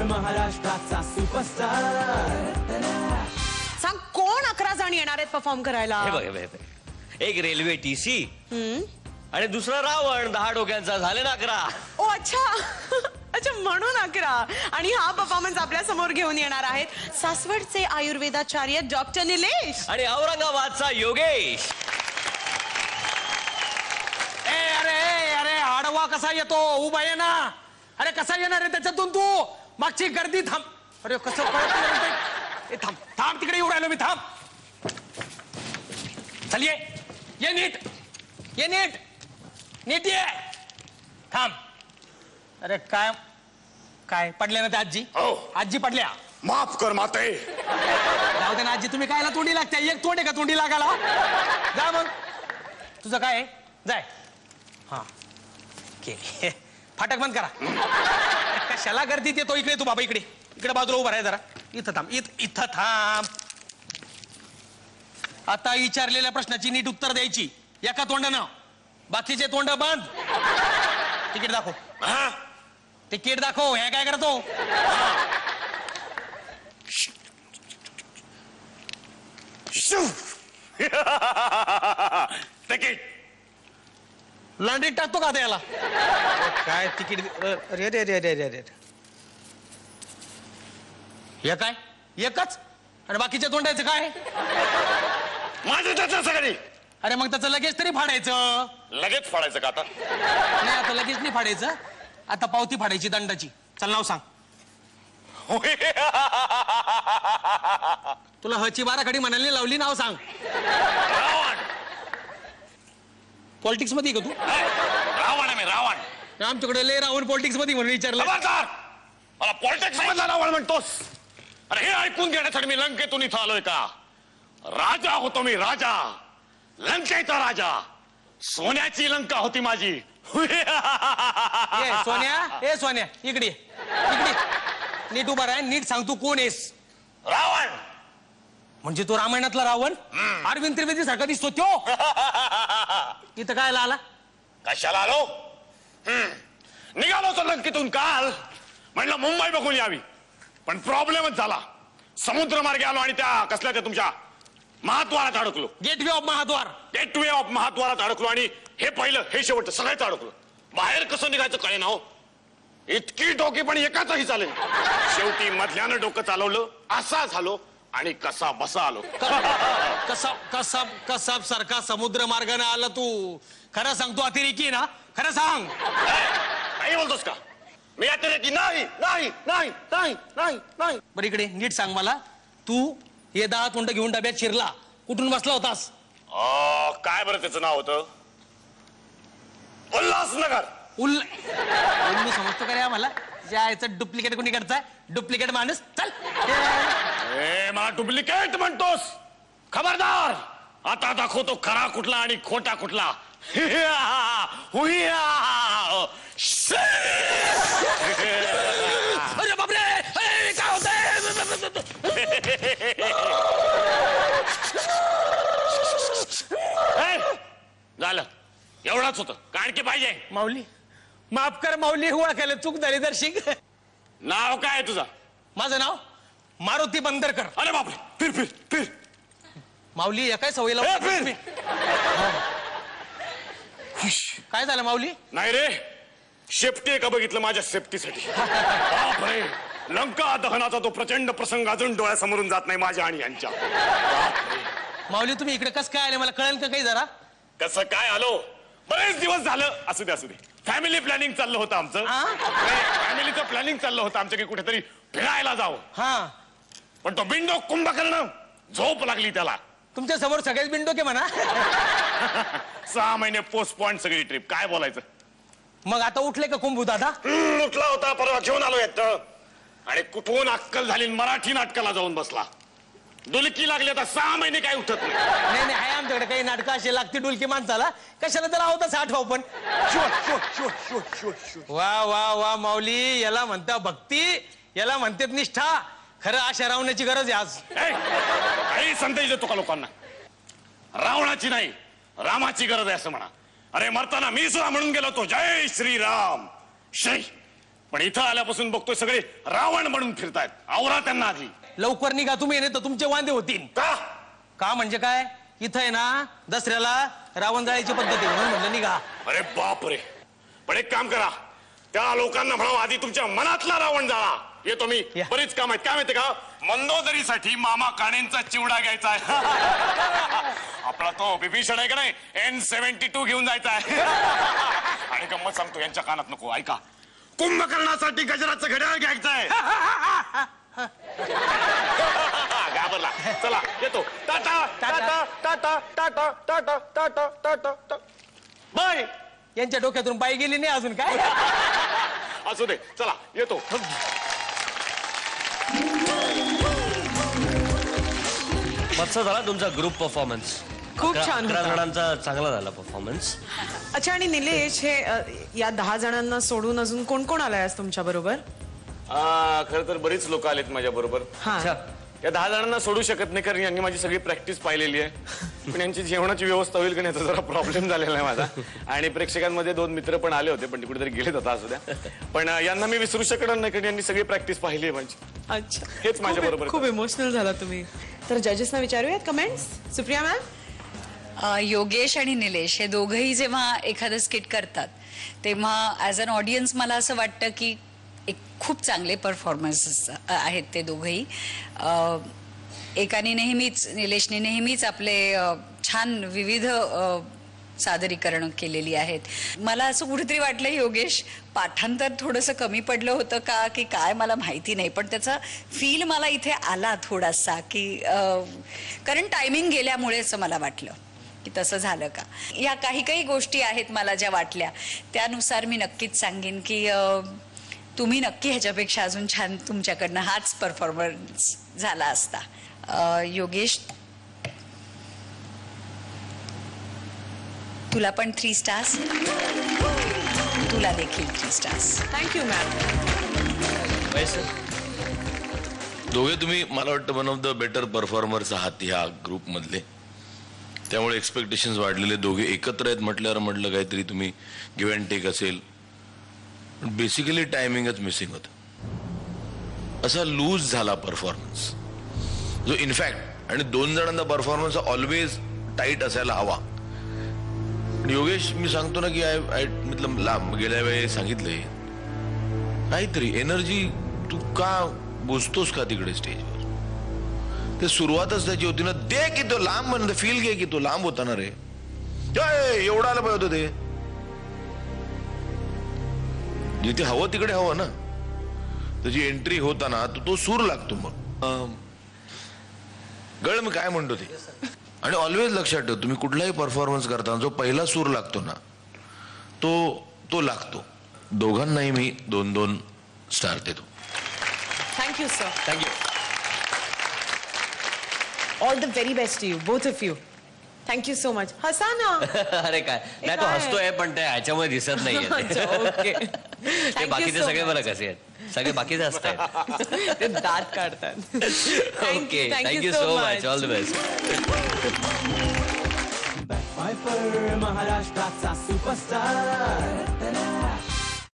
महाराष्ट्राचा सुपरस्टार. सांग कोण 11 जण येणार आहेत परफॉर्म करायला? हे बघ एक रेल्वे टीसी आणि दुसरा रावण 10 डोक्यांचा, झाले ना 11. ओ अच्छा अच्छा, म्हणून 11. आणि हा परफॉर्मन्स आपल्या समोर घेऊन येणार आहेत सासवडचे आयुर्वेदाचार्य डॉक्टर निलेश आणि औरंगाबादचा योगेश. अरे आडवा कसा येतो, उभा ये ना. अरे कसा येणार आहे त्याच्यातून तू? मागची गर्दी थांब. अरे कसं थांब थांब, तिकडे येऊ राहिलो मी, थांब. चल ये नीट, ये नीट ये. थांब. अरे काय काय पडले ना त्या आजी? आजी पडल्या. माफ कर माते. जाऊ दे ना आजी, तुम्ही कायला तोंडी लागते? एक तोंड आहे का तोंडी लागायला? जा मग, तुझं काय आहे? जाय. हा केली. फाटक बंद करा. कशाला गर्दीत येतो? इकडे तू बाबा, इकडे बाजूला उभा राहा जरा. इथं थांब, इथं थांब. आता विचारलेल्या प्रश्नाची नीट उत्तर द्यायची एका तोंडानं, बाकीचे तोंड बंद. तिकीट दाखव. तिकीट दाखव. हे काय करतो? तिकीट लांडीत टाकतो का त्याला? काय तिकीट? रे रे रे रे रे रे, हे काय एकच? आणि बाकीच्या तोंडाचं काय? माझं त्याचं सगळी. अरे मग त्याचं लगेच तरी फाडायचं. लगेच फाडायचं का आता? नाही आता लगेच नाही फाडायचं, आता पावती फाडायची दंडाची. चल नाव सांग. तुला हची 12 खडी म्हणाली लावली, नाव सांग. रावण. पॉलिटिक्स मध्ये का तू? रावण आहे मी, रावण. आमच्याकडे लय रावण पॉलिटिक्स मध्ये म्हणून विचारलं. खबरदार, मला पॉलिटिक्स मधला रावण म्हणतोस? अरे हे ऐकून घेण्यासाठी मी लंकेतून इथं आलोय का? राजा होतो मी, राजा. लंकेचा राजा. सोन्याची लंका होती माझी. ए सोन्या इकडे इकडे नीट उभा राह. नीट सांग, तू कोण आहेस? रावण. म्हणजे तो रामायणातला रावण? अरविंद त्रिवेदी सारखा दिसतो तो. इथं काय आला? कशाला आलो? निघालो होतो लंकेतून काल. म्हणलं मुंबई बघून यावी, पण प्रॉब्लेमच झाला. समुद्र मार्गे आलो आणि त्या कसल्या त्या तुमच्या महाद्वारात अडकलो. Gateway of mahadwar. Gateway of महाद्वारात अडकलो आणि हे पहिलं हे शेवटचं सगळ्याच अडकलो. बाहेर कसं निघायचं कळे ना हो. इतकी डोकी पण एकाचही चालेल. शेवटी मधल्यानं डोकं चालवलं, असा झालो आणि कसा बसा आलो. कसाब सारखा समुद्र मार्गाने आला तू. खरं सांगतो अतिरेकी ना? खरं सांग. काही बोलतोस का? मी अतिरेकी नाही नाही नाही नाही नाही नाही. बरं इकडे नीट सांग मला, तू हे 10 तोंड घेऊन डब्यात शिरला, कुठून बसला होतास? काय बरं त्याचं नाव होतं? उल्हासनगर. उल्लू समजतो का रे आम्हाला? जायचं डुप्लिकेट कोणी करताय? डुप्लिकेट माणूस. चल. मला डुप्लिकेट म्हणतोस? खबरदार, आता दाखवतो खरा कुठला आणि खोटा कुठला. अरे बापरे, काय होतंय? झालं, एवढाच होतं. आणखी पाहिजे? माऊली माफ कर माऊली, हुआ केलं, चूक झाली तर शिक. नाव काय आहे तुझं? माझं नाव मारुती बंदरकर. अरे बापरे, फिर फिर फिर. माऊली या काय सवयीला फिर. काय झालं माऊली? नाही रे, शेफ्टी का बघितलं माझ्या सेफ्टीसाठी. बापरे, लंका दहनाचा तो प्रचंड प्रसंग अजून डोळ्यासमोरून जात नाही माझ्या आणि यांच्या. माऊली तुम्ही इकडे कसं काय आले, मला कळेल का काही जरा? कसं काय आलो? बरेच दिवस झालं. असू दे असू दे. फॅमिली प्लॅनिंग चाललं होतं आमचं. फॅमिलीचं प्लॅनिंग चाललं होतं आमचं की कुठेतरी फिरायला जावं. हा, पण तो बिंडो कुंभकर्ण झोप लागली त्याला. तुमच्या समोर सगळेच बिंडो के म्हणा. 6 महिने पोस्टपॉइंट सगळी ट्रिप. काय बोलायचं? मग आता उठले का कुंभू दादा? उठला होता, परवा घेऊन आलो येत आणि कुठून अक्कल झाली, मराठी नाटकाला जाऊन बसला. डुलकी लागली आता 6 महिने काय उठत नाही. नाही आहे आमच्याकडे काही नाटकं अशी लागते डुलकी माणसाला. कशाला त्याला होता आठवा पण. वा वा वा माऊली, याला म्हणता भक्ती, याला म्हणतात निष्ठा. खरं आशा रावण्याची गरज आहे आज. काही संदेश देतो का लोकांना? रावणाची नाही, रामाची गरज आहे असं म्हणा. अरे मरताना मी सुद्धा म्हणून गेलो तो जय श्रीराम. श्री पण इथं आल्यापासून बघतोय सगळे रावण म्हणून फिरतायत. आवरा त्यांना आधी. लवकर निघा तुम्ही, नाही तर तुमचे वांदे होतील. का म्हणजे काय, इथं आहे ना दसऱ्याला रावण जाळायची पद्धत आहे म्हणून म्हटलं निघा. अरे बाप रे. पण एक काम करा, त्या लोकांना म्हणावं आधी तुमच्या मनातला रावण जाळा. येतो मी. या. बरीच काम आहेत. काय माहिती का, मंदोदरीसाठी मामा काणेंचा चिवडा घ्यायचा आहे. आपला तो बिभीषण आहे का नाही, N72 घेऊन जायचा आहे. आणि गंमत सांगतो, यांच्या कानात नको. ऐका, कुंभकर्णासाठी गजराचं घड्याळ घ्यायचं आहे. घाबरला. चला येतो. टाटा टाटा टाटा टाटा टाटा टाटा टाटा. बाय. यांच्या डोक्यातून बाई गेली नाही अजून काय. असू दे, चला येतो. मस्त झाला तुमचा ग्रुप परफॉर्मन्स. खूप छान 11 होता. जणांचा चांगला झाला परफॉर्मन्स. अच्छा, आणि निलेश, हे या 10 जणांना सोडून अजून कोण कोण आलाय आज तुमच्या बरोबर? खर तर बरीच लोक आलेत माझ्या बरोबर. हा. या 10 जणांना सोडू शकत नाही, कारण यांनी माझी सगळी प्रॅक्टिस पाहिलेली आहे. पण यांची जेवणाची व्यवस्था होईल की नाही, जरा प्रॉब्लेम झालेला आहे माझा. आणि प्रेक्षकांमध्ये 2 मित्र पण आले होते, पण ते कुठेतरी गेलेत आता. असू द्या. पण यांना मी विसरू शकणार नाही, कारण यांनी सगळी प्रॅक्टिस पाहिली आहे माझी. अच्छा, हेच माझ्या बरोबर. खूप इमोशनल झाला तुम्ही. तर जजेसना विचारूयात कमेंट्स. सुप्रिया मॅम. योगेश आणि निलेश हे दोघंही जेव्हा एखादं स्किट करतात तेव्हा ॲज अन ऑडियन्स मला असं वाटतं की एक खूप चांगले परफॉर्मन्स आहेत ते दोघंही. एकाने नेहमीच, निलेशने नेहमीच आपले छान विविध सादरीकरण केलेली आहेत. मला असं कुठेतरी वाटलं योगेश पाठांतर थोडंसं कमी पडलं होतं का की काय मला माहिती नाही, पण त्याचा फील मला इथे आला थोडासा की कारण टायमिंग गेल्यामुळे असं मला वाटलं की तसं झालं का. या काही गोष्टी आहेत मला ज्या वाटल्या, त्यानुसार मी नक्कीच सांगेन की तुम्ही नक्की ह्याच्यापेक्षा अजून छान तुमच्याकडनं हाच परफॉर्मन्स झाला असता. योगेश, तुला पण 3 स्टार्स, तुला देखील 3 स्टार्स. Thank you ma'am. दोघे तुम्ही मला वाटतं one of the better performers आहात ह्या ग्रुप मधले. त्यामुळे एक्सपेक्टेशन्स वाढलेले. दोघे एकत्र आहेत म्हटल्यावर म्हटलं काहीतरी तुम्ही गिव्ह अँड टेक असेल. बेसिकली टायमिंगच मिसिंग होतं. असा लूज झाला परफॉर्मन्स जो इनफॅक्ट, आणि 2 जणांचा परफॉर्मन्स ऑलवेज टाईट असायला हवा. योगेश, मी सांगतो ना की मतलब गेल्या वेळी सांगितलंय, काहीतरी एनर्जी तू का बुजतोस का तिकडे स्टेजवर. ते सुरुवातच त्याची होती ना, दे की तो लांब म्हणतो, फील घे की तो लांब होता ना रे, एवढा आलं पाहिजे होतं ते. जिथे हवं तिकडे हवं ना. त्याची एंट्री होताना तो सूर लागतो. मग गळ मी काय म्हणतो ते. आणि ऑलवेज लक्षात ठेव, तुम्ही कुठलाही परफॉर्मन्स करताना जो पहिला सूर लागतो ना तो लागतो. दोघांनाही मी 2-2 स्टार देतो. Thank you sir. Thank you. All the very best to you, both of you. Thank you so much. हसा ना. अरे काय नाही, तो काय? हसतोय पण ते ह्याच्यामुळे दिसत नाहीये. ओके. ते बाकीचे सगळे बरं कसे आहेत, सगळे बाकीचे हसतायत. ते दात काढतात. Okay, thank you so much. All the best. Backpiper महाराष्ट्राचा सुपरस्टार.